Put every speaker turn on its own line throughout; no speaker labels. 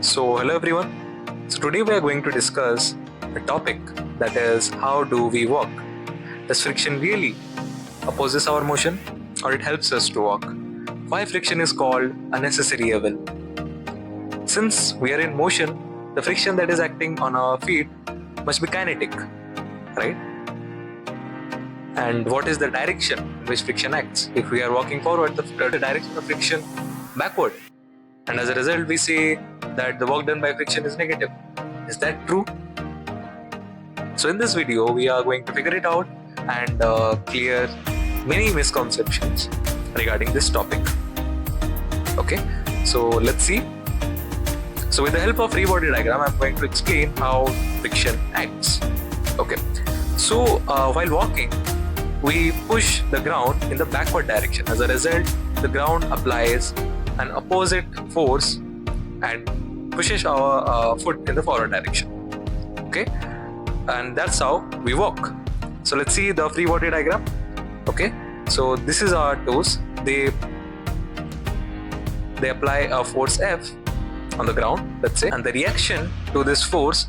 Hello everyone. Today we are going to discuss a topic that is how do we walk? Does friction really opposes our motion or it helps us to walk? Why friction is called a necessary evil? Since we are in motion, the friction that is acting on our feet must be kinetic, right? And what is the direction in which friction acts? If we are walking forward, the direction of friction backward. And as a result, we say that the work done by friction is negative. Is that true? So in this video, we are going to figure it out and clear many misconceptions regarding this topic. Okay, so let's see. So with the help of free body diagram, I'm going to explain how friction acts. Okay, so while walking, we push the ground in the backward direction. As a result, the ground applies an opposite force and pushes our foot in the forward direction. Okay, and that's how we walk. So let's see the free body diagram. Okay, so this is our toes. They apply a force F on the ground, let's say, and the reaction to this force,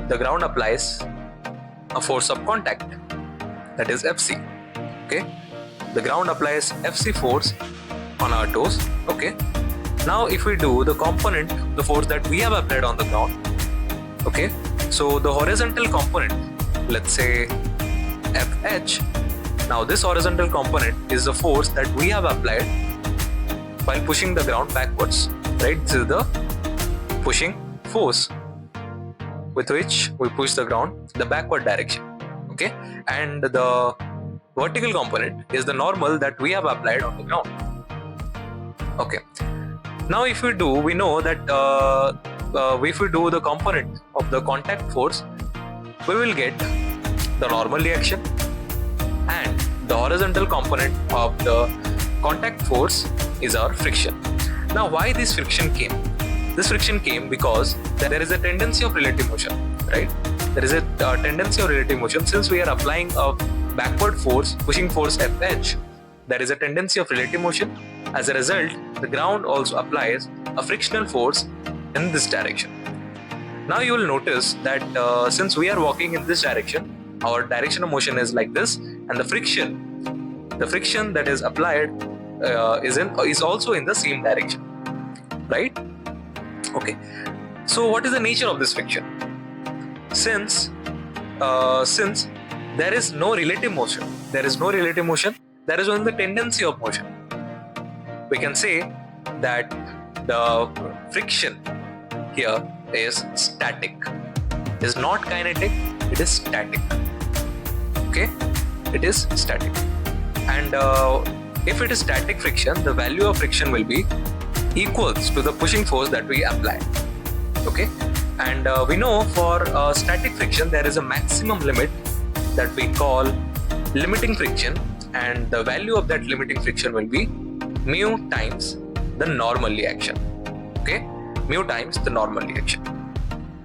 the ground applies a force of contact, that is Fc. Okay, the ground applies Fc force on our toes. Okay, now if we do the component, the force that we have applied on the ground. Okay, so the horizontal component, let's say Fh. Now this horizontal component is the force that we have applied while pushing the ground backwards, right? This is the pushing force with which we push the ground the backward direction. Okay, and the vertical component is the normal that we have applied on the ground. Okay, now if we do, we know that if we do the component of the contact force, we will get the normal reaction, and the horizontal component of the contact force is our friction. Now why this friction came? This friction came because there is a tendency of relative motion, right? There is a tendency of relative motion. Since we are applying a backward force, pushing force Fh, there is a tendency of relative motion. As a result, the ground also applies a frictional force in this direction. Now you will notice that since we are walking in this direction, our direction of motion is like this, and the friction that is applied is also in the same direction, right? Okay, so what is the nature of this friction? Since there is no relative motion, there is only the tendency of motion. We can say that the friction here is static. It is not kinetic, it is static. Okay, it is static. And if it is static friction, the value of friction will be equals to the pushing force that we apply. Okay, and we know for static friction there is a maximum limit that we call limiting friction, and the value of that limiting friction will be mu times the normal reaction. Okay, mu times the normal reaction.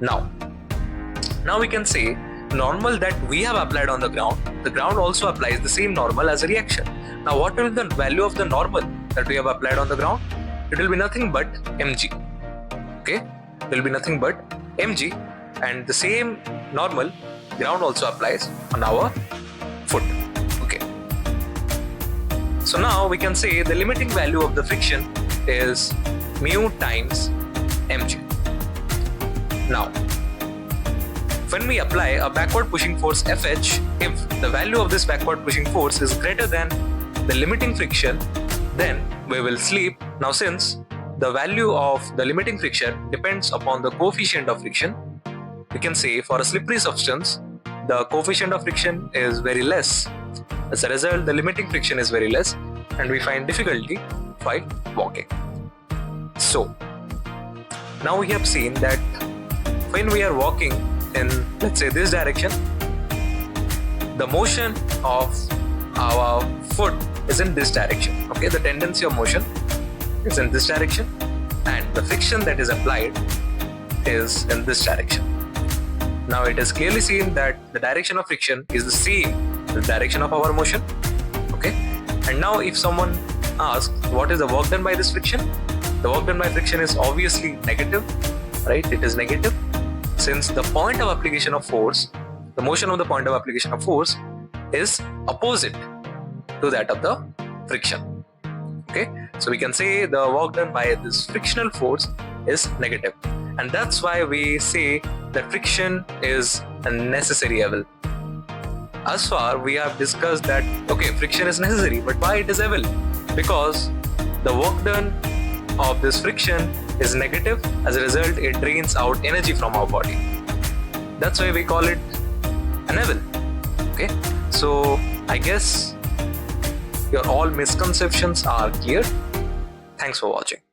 Now we can say normal that we have applied on the ground also applies the same normal as a reaction. Now what will be the value of the normal that we have applied on the ground? It will be nothing but mg. Okay, it will be nothing but mg, and the same normal ground also applies on our foot. Okay, so now we can say the limiting value of the friction is mu times mg. Now when we apply a backward pushing force Fh, if the value of this backward pushing force is greater than the limiting friction, then we will slip. Now since the value of the limiting friction depends upon the coefficient of friction, we can say for a slippery substance, the coefficient of friction is very less. As a result, the limiting friction is very less, and we find difficulty while walking. So now we have seen that when we are walking in, let's say, this direction, the motion of our foot is in this direction. Okay, the tendency of motion is in this direction, and the friction that is applied is in this direction. Now it is clearly seen that the direction of friction is the same as the direction of our motion. Okay, and now if someone asks what is the work done by this friction, the work done by friction is obviously negative, right? It is negative since the point of application of force, the motion of the point of application of force is opposite to that of the friction. Okay, so we can say the work done by this frictional force is negative, and that's why we say that friction is a necessary evil. As far we have discussed that okay, friction is necessary, but why it is evil? Because the work done of this friction is negative. As a result, it drains out energy from our body. That's why we call it an evil. Okay, so I guess your all misconceptions are clear. Thanks for watching.